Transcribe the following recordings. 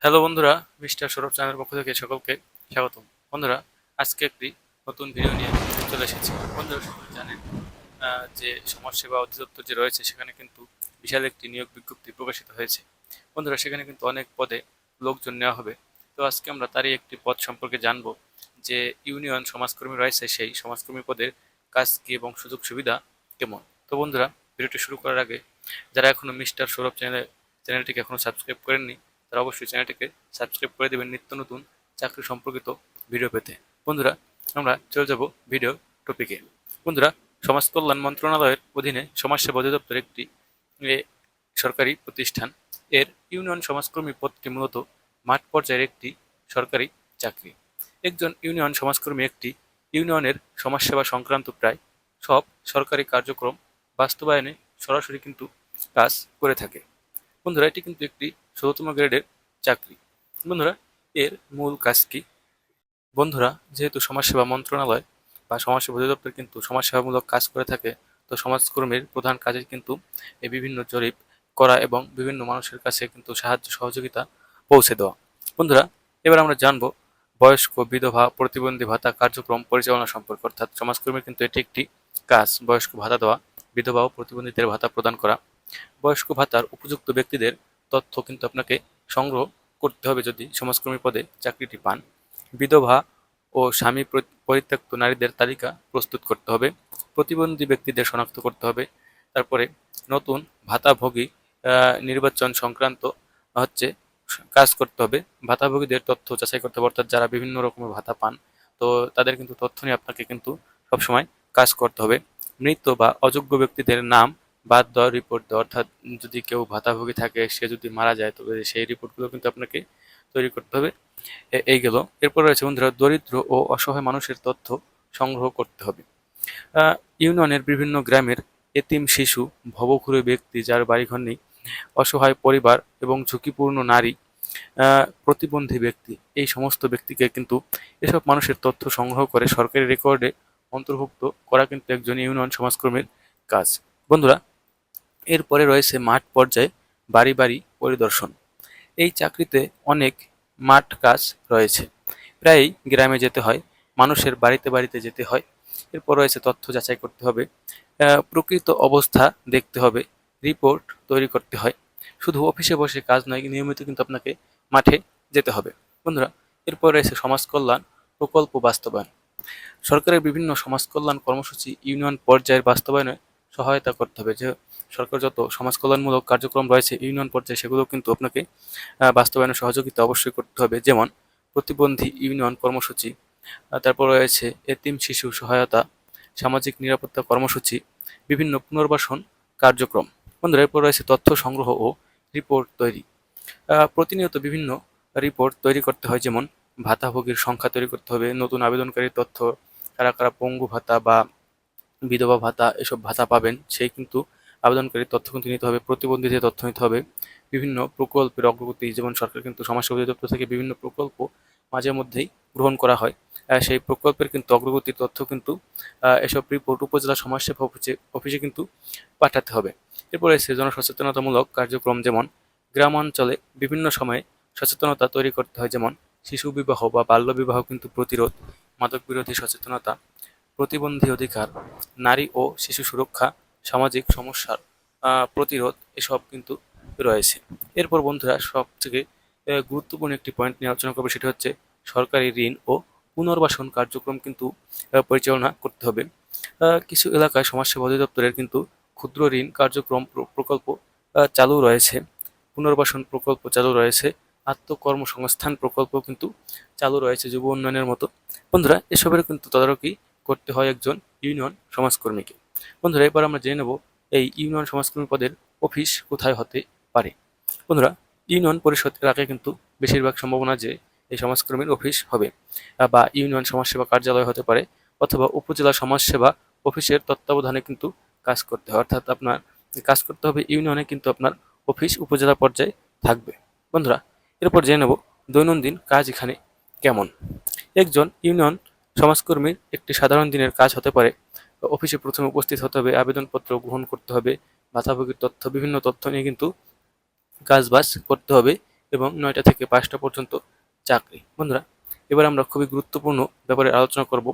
Hello বন্ধুরা, mister Sourav চ্যানেলের পক্ষ থেকে সকলকে স্বাগতম। বন্ধুরা, আজকে একটি নতুন ভিডিও নিয়ে চলে এসেছি। বন্ধুরা, সকলে জানেন যে সমাজসেবা অধিদপ্তর যে রয়েছে সেখানে কিন্তু বিশাল একটি নিয়োগ বিজ্ঞপ্তি প্রকাশিত হয়েছে। বন্ধুরা, সেখানে কিন্তু অনেক পদে লোকজন নেওয়া হবে। তো আজকে আমরা তারই একটি পদ সম্পর্কে জানবো, যে ইউনিয়ন সমাজকর্মী রয়েছে সেই সমাজকর্মী পদের কাজ কি এবং সুযোগ সুবিধা কেমন। তো বন্ধুরা, ভিডিওটি শুরু করার আগে যারা এখনো মিস্টার সৌরভ চ্যানেলটিকে এখনো সাবস্ক্রাইব করেননি, তারা অবশ্যই চ্যানেলটিকে সাবস্ক্রাইব করে দেবেন নিত্য নতুন চাকরি সম্পর্কিত ভিডিও পেতে। বন্ধুরা, আমরা চলে যাব ভিডিও টপিকে। বন্ধুরা, সমাজ কল্যাণ মন্ত্রণালয়ের অধীনে সমাজসেবা অধিদপ্তর একটি এ, সরকারি প্রতিষ্ঠান। এর ইউনিয়ন সমাজকর্মী পদটি মূলত মাঠ পর্যায়ের একটি সরকারি চাকরি। একজন ইউনিয়ন সমাজকর্মী একটি ইউনিয়নের সমাজসেবা সংক্রান্ত প্রায় সব সরকারি কার্যক্রম বাস্তবায়নে সরাসরি কিন্তু কাজ করে থাকে। বন্ধুরা, এটি কিন্তু একটি ১৬তম গ্রেডের চাকরি। বন্ধুরা, এর মূল কাজ কি? বন্ধুরা, যেহেতু সমাজসেবা মন্ত্রণালয় বা সমাজসেবা অধিদপ্তর কিন্তু সমাজসেবামূলক কাজ করে থাকে, তো সমাজকর্মীর প্রধান কাজে কিন্তু এই বিভিন্ন জরিপ করা এবং বিভিন্ন মানুষের কাছে কিন্তু সাহায্য সহযোগিতা পৌঁছে দেওয়া। বন্ধুরা, এবার আমরা জানবো বয়স্ক বিধবা প্রতিবন্ধী ভাতা কার্যক্রম পরিচালনা সম্পর্কে। অর্থাৎ সমাজকর্মীর কিন্তু এটি একটি কাজ, বয়স্ক ভাতা দেওয়া, বিধবা ও প্রতিবন্ধীদের ভাতা প্রদান করা। বয়স্ক ভাতার উপযুক্ত ব্যক্তিদের তথ্য কিন্তু আপনাকে সংগ্রহ করতে হবে যদি সমাজকর্মী পদে চাকরিটি পান। বিধবা ও স্বামী পরিত্যক্ত নারীদের তালিকা প্রস্তুত করতে হবে। প্রতিবন্ধী ব্যক্তিদের শনাক্ত করতে হবে। তারপরে নতুন ভাতাভোগী নির্বাচন সংক্রান্ত হচ্ছে কাজ করতে হবে। ভাতাভোগীদের তথ্য যাচাই করতে হবে, অর্থাৎ যারা বিভিন্ন রকমের ভাতা পান, তো তাদের কিন্তু তথ্য নিয়ে আপনাকে কিন্তু সবসময় কাজ করতে হবে। মৃত বা অযোগ্য ব্যক্তিদের নাম বাদ দেওয়ার রিপোর্ট দেওয়া, অর্থাৎ যদি কেউ ভাতাভোগী থাকে, সে যদি মারা যায়, তবে সেই রিপোর্টগুলো কিন্তু আপনাকে তৈরি করতে হবে। এই গেল। এরপর রয়েছে বন্ধুরা, দরিদ্র ও অসহায় মানুষের তথ্য সংগ্রহ করতে হবে। ইউনিয়নের বিভিন্ন গ্রামের এতিম শিশু, ভবঘুরে ব্যক্তি যার বাড়িঘর নেই, অসহায় পরিবার এবং ঝুঁকিপূর্ণ নারী, প্রতিবন্ধী ব্যক্তি, এই সমস্ত ব্যক্তিকে কিন্তু এসব মানুষের তথ্য সংগ্রহ করে সরকারি রেকর্ডে অন্তর্ভুক্ত করা কিন্তু একজন ইউনিয়ন সমাজকর্মীর কাজ। বন্ধুরা, এরপরে রয়েছে মাঠ পর্যায়ে বাড়ি বাড়ি পরিদর্শন। এই চাকরিতে অনেক মাঠ কাজ রয়েছে। প্রায়ই গ্রামে যেতে হয়, মানুষের বাড়িতে বাড়িতে যেতে হয়। এরপর রয়েছে তথ্য যাচাই করতে হবে, প্রকৃত অবস্থা দেখতে হবে, রিপোর্ট তৈরি করতে হয়। শুধু অফিসে বসে কাজ নয়, নিয়মিত কিন্তু আপনাকে মাঠে যেতে হবে। বন্ধুরা, এরপর রয়েছে সমাজ কল্যাণ প্রকল্প বাস্তবায়ন। সরকারের বিভিন্ন সমাজ কল্যাণ কর্মসূচি ইউনিয়ন পর্যায়ের বাস্তবায়নে সহায়তা করতে হবে। যে সরকার যত সমাজ কল্যাণমূলক কার্যক্রম রয়েছে ইউনিয়ন পর্যায়ে, সেগুলো কিন্তু আপনাকে বাস্তবায়নে সহযোগিতা অবশ্যই করতে হবে। যেমন প্রতিবন্ধী ইউনিয়ন কর্মসূচি, তারপর রয়েছে এতিম শিশু সহায়তা, সামাজিক নিরাপত্তা কর্মসূচি, বিভিন্ন পুনর্বাসন কার্যক্রম। বন্ধুরা, এরপর রয়েছে তথ্য সংগ্রহ ও রিপোর্ট তৈরি। প্রতিনিয়ত বিভিন্ন রিপোর্ট তৈরি করতে হয়, যেমন ভাতাভোগীর সংখ্যা তৈরি করতে হবে, নতুন আবেদনকারীর তথ্য, কারা কারা পঙ্গু ভাতা বা বিধবা ভাতা এসব ভাতা পাবেন সেই কিন্তু আবেদনকারীর তথ্য কিন্তু নিতে হবে, প্রতিবন্ধীদের তথ্য নিতে হবে, বিভিন্ন প্রকল্পের অগ্রগতি, যেমন সরকার কিন্তু সমাজসেবা অধিদপ্তর থেকে বিভিন্ন প্রকল্প মাঝে মধ্যেই গ্রহণ করা হয়, সেই প্রকল্পের কিন্তু অগ্রগতির তথ্য কিন্তু এসব রিপোর্ট উপজেলা সমাজসেবা অফিসে কিন্তু পাঠাতে হবে। এরপরে রয়েছে জনসচেতনতামূলক কার্যক্রম, যেমন গ্রাম অঞ্চলে বিভিন্ন সময়ে সচেতনতা তৈরি করতে হয়, যেমন শিশু বিবাহ বা বাল্য বিবাহ কিন্তু প্রতিরোধ, মাদক বিরোধী সচেতনতা, প্রতিবন্ধী অধিকার, নারী ও শিশু সুরক্ষা, সামাজিক সমস্যার প্রতিরোধ, এসব কিন্তু রয়েছে। এরপর বন্ধুরা, সবথেকে গুরুত্বপূর্ণ একটি পয়েন্ট নিয়ে আলোচনা করবে, সেটা হচ্ছে সরকারি ঋণ ও পুনর্বাসন কার্যক্রম কিন্তু পরিচালনা করতে হবে। কিছু এলাকায় সমাজসেবা অধিদপ্তরের কিন্তু ক্ষুদ্র ঋণ কার্যক্রম প্রকল্প চালু রয়েছে, পুনর্বাসন প্রকল্প চালু রয়েছে, আত্মকর্মসংস্থান প্রকল্প কিন্তু চালু রয়েছে যুব উন্নয়নের মতো। বন্ধুরা, এসবের কিন্তু তদারকি করতে হয় একজন ইউনিয়ন সমাজকর্মীকে। বন্ধুরা, এবার আমরা জেনে নেব এই ইউনিয়ন সমাজকর্মী পদের অফিস কোথায় হতে পারে। বন্ধুরা, ইউনিয়ন পরিষদ এলাকায় কিন্তু বেশিরভাগ সম্ভাবনা যে এই সমাজকর্মীর অফিস হবে, বা ইউনিয়ন সমাজসেবা কার্যালয় হতে পারে, অথবা উপজেলা সমাজসেবা অফিসের তত্ত্বাবধানে কিন্তু কাজ করতে হয়। অর্থাৎ আপনার কাজ করতে হবে ইউনিয়নে, কিন্তু আপনার অফিস উপজেলা পর্যায়ে থাকবে। বন্ধুরা, এরপর জেনে নেব দৈনন্দিন কাজ এখানে কেমন। একজন ইউনিয়ন সমাজকর্মীর একটি সাধারণ দিনের কাজ হতে পারে, অফিসে প্রথমে উপস্থিত হতে হবে, আবেদনপত্র গ্রহণ করতে হবে, ভাতাভোগীর তথ্য, বিভিন্ন তথ্য নিয়ে কিন্তু কাজবাজ করতে হবে এবং 9টা থেকে 5টা পর্যন্ত চাকরি। বন্ধুরা, এবার আমরা খুবই গুরুত্বপূর্ণ ব্যাপারে আলোচনা করব,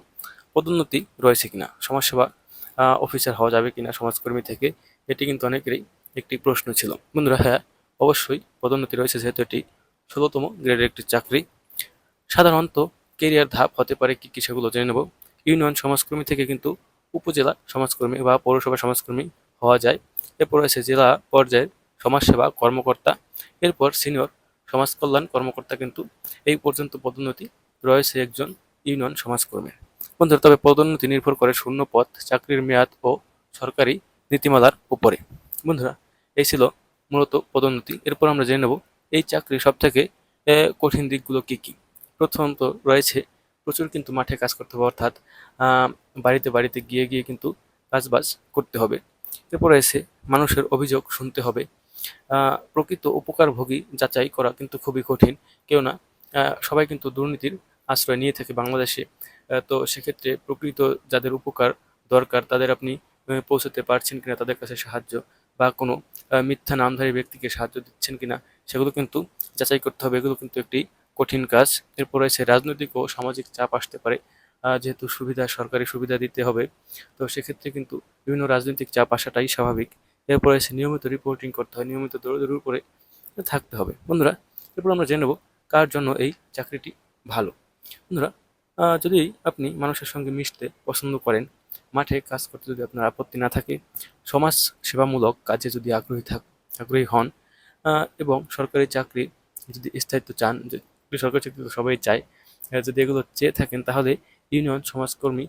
পদোন্নতি রয়েছে কিনা, সমাজসেবা অফিসার হওয়া যাবে কিনা সমাজকর্মী থেকে। এটি কিন্তু অনেকেরই একটি প্রশ্ন ছিল। বন্ধুরা, হ্যাঁ, অবশ্যই পদোন্নতি রয়েছে, যেহেতু এটি 16তম গ্রেডের একটি চাকরি। সাধারণত কেরিয়ার ধাপ হতে পারে কি কি সেগুলো জেনে নেব। ইউনিয়ন সমাজকর্মী থেকে কিন্তু উপজেলা সমাজকর্মী বা পৌরসভা সমাজকর্মী হওয়া যায়। এরপর রয়েছে জেলা পর্যায়ের সমাজসেবা কর্মকর্তা, এরপর সিনিয়র সমাজ কল্যাণ কর্মকর্তা। কিন্তু এই পর্যন্ত পদোন্নতি রয়েছে একজন ইউনিয়ন সমাজকর্মীর। বন্ধুরা, তবে পদোন্নতি নির্ভর করে শূন্য পদ, চাকরির মেয়াদ ও সরকারি নীতিমালার উপরে। বন্ধুরা, এই ছিল মূলত পদোন্নতি। এরপর আমরা জেনে নেব এই চাকরির সব থেকে কঠিন দিকগুলো কি কি। প্রথমত রয়েছে প্রচুর কিন্তু মাঠে কাজ করতে হবে, অর্থাৎ বাড়িতে বাড়িতে গিয়ে গিয়ে কিন্তু কাজবাজ করতে হবে। এরপর রয়েছে মানুষের অভিযোগ শুনতে হবে। প্রকৃত উপকারভোগী যাচাই করা কিন্তু খুবই কঠিন, কেননা সবাই কিন্তু দুর্নীতির আশ্রয় নিয়ে থাকে বাংলাদেশে। তো সেক্ষেত্রে প্রকৃত যাদের উপকার দরকার তাদের আপনি পৌঁছতে পারছেন কিনা, তাদের কাছে সাহায্য বা কোনো মিথ্যা নামধারী ব্যক্তিকে সাহায্য দিচ্ছেন কিনা সেগুলো কিন্তু যাচাই করতে হবে। এগুলো কিন্তু একটি কঠিন কাজ। এরপর রয়েছে রাজনৈতিক ও সামাজিক চাপ আসতে পারে, যেহেতু সরকারি সুবিধা দিতে হবে, তো সেক্ষেত্রে কিন্তু বিভিন্ন রাজনৈতিক চাপ আসাটাই স্বাভাবিক। এরপর রয়েছে নিয়মিত রিপোর্টিং করতে হয়, নিয়মিত দৌড়াদৌড়ির উপরে থাকতে হবে। বন্ধুরা, এরপর আমরা জেনে নেব কার জন্য এই চাকরিটি ভালো। বন্ধুরা, যদি আপনি মানুষের সঙ্গে মিশতে পছন্দ করেন, মাঠে কাজ করতে যদি আপনার আপত্তি না থাকে, সমাজ সেবামূলক কাজে যদি আগ্রহী হন, এবং সরকারি চাকরি যদি স্থায়িত্ব চান, যে সরকারি চাকরি তো সবাই চায়, যদি এগুলো চেয়ে থাকেন তাহলে ইউনিয়ন সমাজকর্মী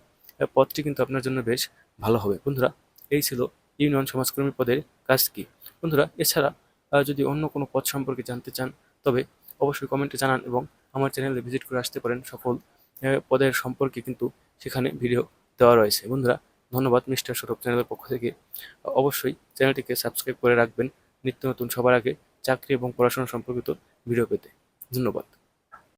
পদটি কিন্তু আপনার জন্য বেশ ভালো হবে। বন্ধুরা, এই ছিল ইউনিয়ন সমাজকর্মী পদের কাজ কি। বন্ধুরা, এছাড়া যদি অন্য কোনো পদ সম্পর্কে জানতে চান তবে অবশ্যই কমেন্টে জানান এবং আমার চ্যানেলে ভিজিট করে আসতে পারেন। সকল পদের সম্পর্কে কিন্তু সেখানে ভিডিও দেওয়া রয়েছে। বন্ধুরা, ধন্যবাদ মিস্টার সৌরভ চ্যানেলের পক্ষ থেকে। অবশ্যই চ্যানেলটিকে সাবস্ক্রাইব করে রাখবেন নিত্য নতুন সবার আগে চাকরি এবং পড়াশোনা সম্পর্কিত ভিডিও পেতে। ধন্যবাদ।